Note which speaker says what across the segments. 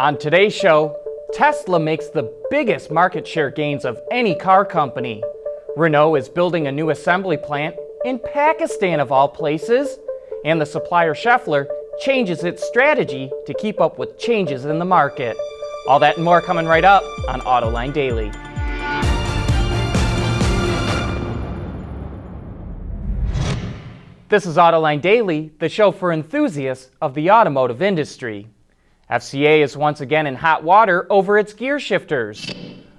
Speaker 1: On today's show, Tesla makes the biggest market share gains of any car company. Renault is building a new assembly plant in Pakistan of all places. And the supplier Schaeffler changes its strategy to keep up with changes in the market. All that and more coming right up on Autoline Daily. This is Autoline Daily, the show for enthusiasts of the automotive industry. FCA is once again in hot water over its gear shifters.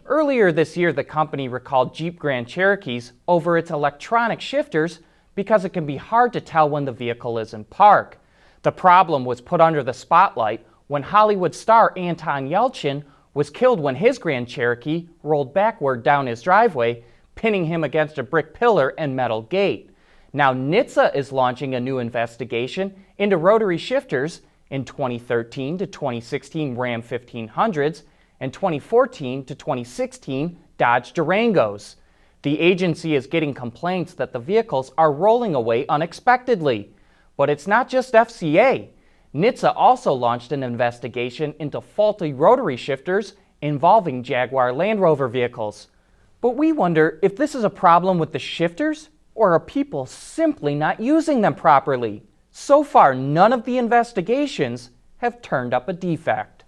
Speaker 1: Earlier this year, the company recalled Jeep Grand Cherokees over its electronic shifters because it can be hard to tell when the vehicle is in park. The problem was put under the spotlight when Hollywood star Anton Yelchin was killed when his Grand Cherokee rolled backward down his driveway, pinning him against a brick pillar and metal gate. Now NHTSA is launching a new investigation into rotary shifters in 2013 to 2016 Ram 1500s and 2014 to 2016 Dodge Durangos. The agency is getting complaints that the vehicles are rolling away unexpectedly. But it's not just FCA. NHTSA also launched an investigation into faulty rotary shifters involving Jaguar Land Rover vehicles. But we wonder if this is a problem with the shifters, or are people simply not using them properly? So far, none of the investigations have turned up a defect.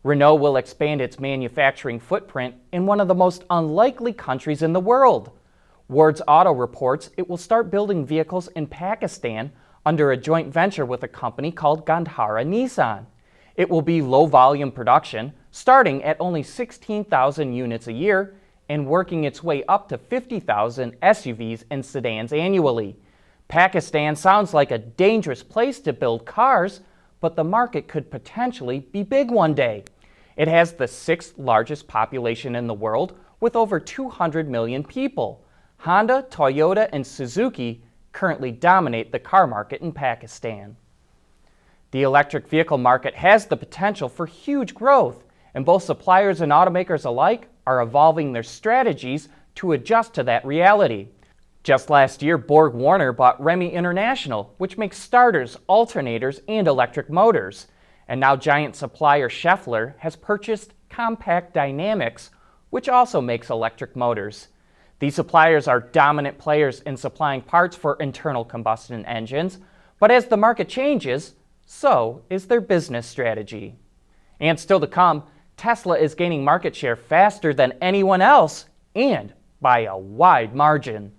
Speaker 1: Renault will expand its manufacturing footprint in one of the most unlikely countries in the world. Wards Auto reports it will start building vehicles in Pakistan under a joint venture with a company called Gandhara Nissan. It will be low-volume production, starting at only 16,000 units a year and working its way up to 50,000 SUVs and sedans annually. Pakistan sounds like a dangerous place to build cars, but the market could potentially be big one day. It has the sixth largest population in the world with over 200 million people. Honda, Toyota, and Suzuki currently dominate the car market in Pakistan. The electric vehicle market has the potential for huge growth, and both suppliers and automakers alike are evolving their strategies to adjust to that reality. Just last year, Borg Warner bought Remy International, which makes starters, alternators, and electric motors. And now giant supplier Schaeffler has purchased Compact Dynamics, which also makes electric motors. These suppliers are dominant players in supplying parts for internal combustion engines, but as the market changes, so is their business strategy. And still to come, Tesla is gaining market share faster than anyone else, and by a wide margin.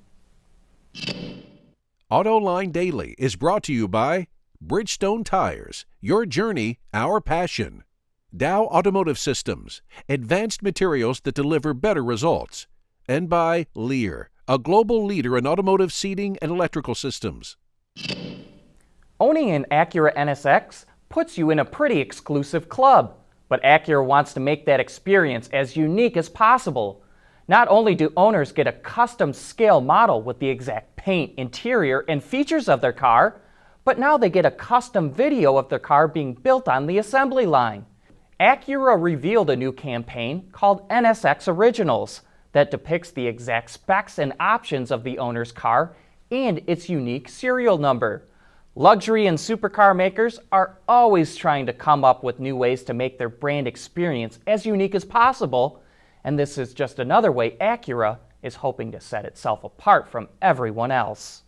Speaker 2: Autoline Daily is brought to you by Bridgestone Tires, your journey, our passion. Dow Automotive Systems, advanced materials that deliver better results. And by Lear, a global leader in automotive seating and electrical systems.
Speaker 1: Owning an Acura NSX puts you in a pretty exclusive club, but Acura wants to make that experience as unique as possible. Not only do owners get a custom scale model with the exact paint, interior, and features of their car, but now they get a custom video of their car being built on the assembly line. Acura revealed a new campaign called NSX Originals that depicts the exact specs and options of the owner's car and its unique serial number. Luxury and supercar makers are always trying to come up with new ways to make their brand experience as unique as possible, and this is just another way Acura is hoping to set itself apart from everyone else.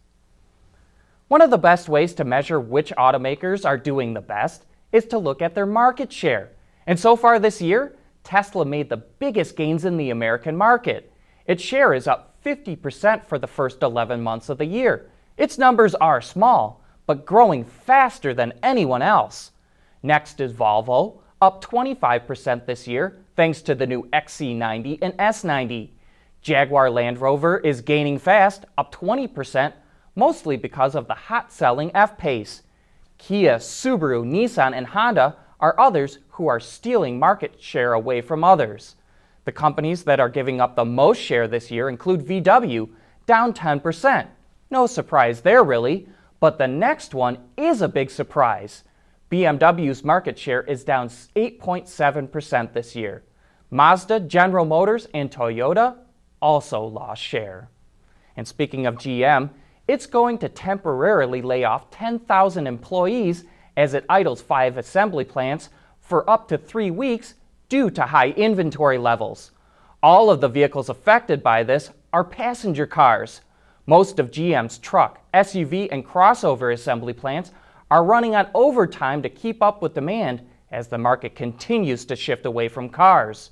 Speaker 1: One of the best ways to measure which automakers are doing the best is to look at their market share. And so far this year, Tesla made the biggest gains in the American market. Its share is up 50% for the first 11 months of the year. Its numbers are small, but growing faster than anyone else. Next is Volvo, up 25% this year, thanks to the new XC90 and S90. Jaguar Land Rover is gaining fast, up 20%, mostly because of the hot-selling F-Pace. Kia, Subaru, Nissan, and Honda are others who are stealing market share away from others. The companies that are giving up the most share this year include VW, down 10%. No surprise there, really, but the next one is a big surprise. BMW's market share is down 8.7% this year. Mazda, General Motors, and Toyota also lost share. And speaking of GM, it's going to temporarily lay off 10,000 employees as it idles 5 assembly plants for up to 3 weeks due to high inventory levels. All of the vehicles affected by this are passenger cars. Most of GM's truck, SUV, and crossover assembly plants are running on overtime to keep up with demand as the market continues to shift away from cars.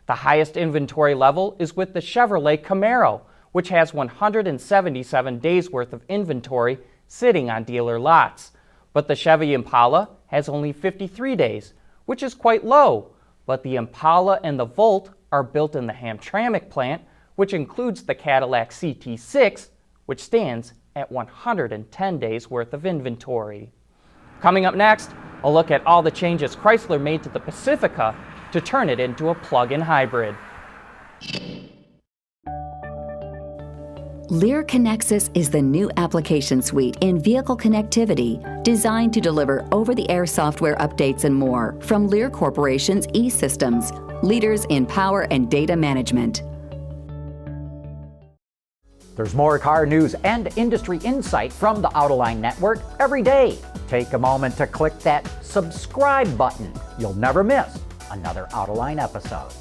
Speaker 1: The highest inventory level is with the Chevrolet Camaro, which has 177 days worth of inventory sitting on dealer lots. But the Chevy Impala has only 53 days, which is quite low. But the Impala and the Volt are built in the Hamtramck plant, which includes the Cadillac CT6, which stands at 110 days worth of inventory. Coming up next, a look at all the changes Chrysler made to the Pacifica to turn it into a plug-in hybrid.
Speaker 3: Lear Connexus is the new application suite in vehicle connectivity designed to deliver over-the-air software updates and more from Lear Corporation's E-Systems, leaders in power and data management.
Speaker 4: There's more car news and industry insight from the Autoline network every day. Take a moment to click that subscribe button. You'll never miss another Autoline episode.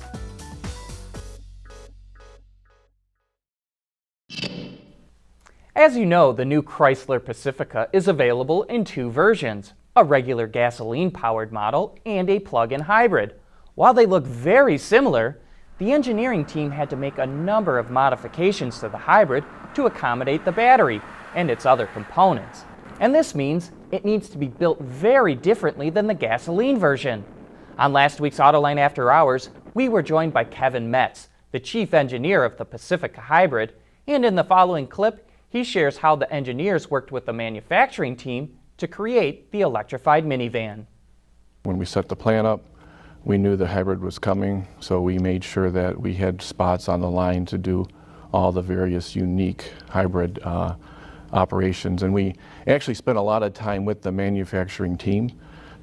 Speaker 1: As you know, the new Chrysler Pacifica is available in 2 versions, a regular gasoline-powered model and a plug-in hybrid. While they look very similar, the engineering team had to make a number of modifications to the hybrid to accommodate the battery and its other components. And this means it needs to be built very differently than the gasoline version. On last week's Autoline After Hours, we were joined by Kevin Metz, the chief engineer of the Pacifica hybrid, and in the following clip, he shares how the engineers worked with the manufacturing team to create the electrified minivan.
Speaker 5: When we set the plan up, we knew the hybrid was coming, so we made sure that we had spots on the line to do all the various unique hybrid operations. And we actually spent a lot of time with the manufacturing team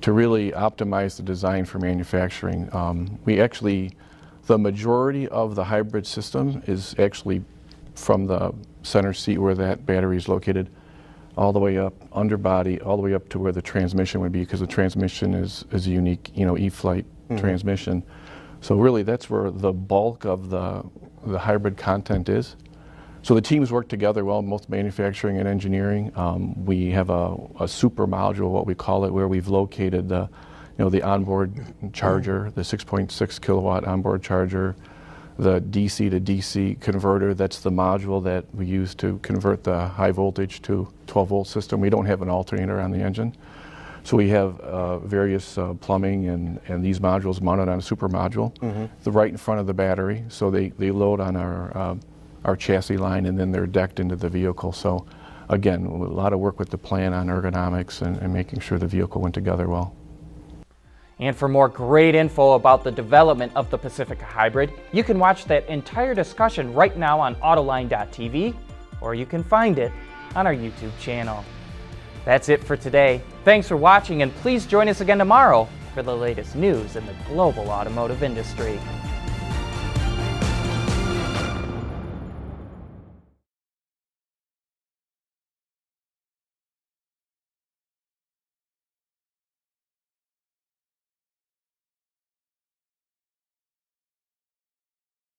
Speaker 5: to really optimize the design for manufacturing. The majority of the hybrid system is actually from the center seat where that battery is located, all the way up underbody, all the way up to where the transmission would be, because the transmission is a unique, E-Flight transmission. So really, that's where the bulk of the hybrid content is. So the teams work together well, both manufacturing and engineering. We have a super module, what we call it, where we've located the onboard charger, the 6.6 kilowatt onboard charger, the DC to DC converter. That's the module that we use to convert the high voltage to 12 volt system. We don't have an alternator on the engine. So we have various plumbing and these modules mounted on a super module, right in front of the battery. So they load on our chassis line, and then they're decked into the vehicle. So again, a lot of work with the plan on ergonomics and making sure the vehicle went together well.
Speaker 1: And for more great info about the development of the Pacifica hybrid, you can watch that entire discussion right now on Autoline.tv, or you can find it on our YouTube channel. That's it for today. Thanks for watching, and please join us again tomorrow for the latest news in the global automotive industry.